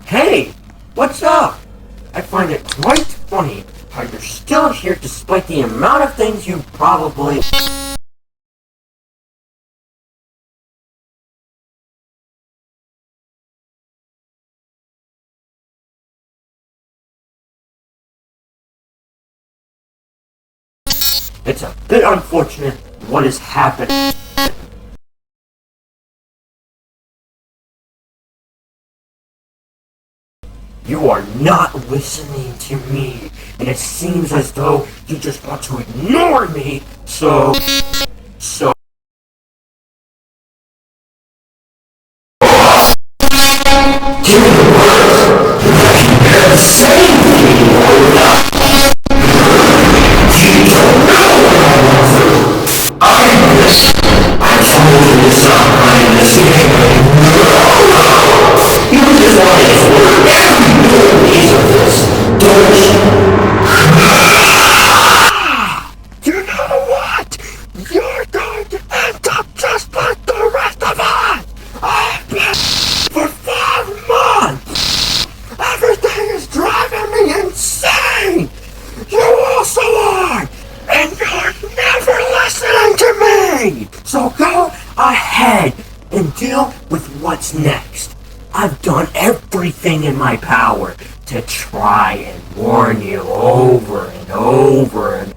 Hey, what's up? I find it quite funny how you're still here despite the amount of things you probably... It's a bit unfortunate what has happened. You are not listening to me, and it seems as though you just want to ignore me, so... Give me the words! You can say me or not! You don't know what I want to! I'm this! I told you to stop playing this game! No! You just want to work every piece of this, don't you? You know what? You're going to end up just like the rest of us! I've been for 5 months! Everything is driving me insane! You also are! And you're never listening to me! So go ahead and deal with what's next. I've done everything in my power to try and warn you over and over and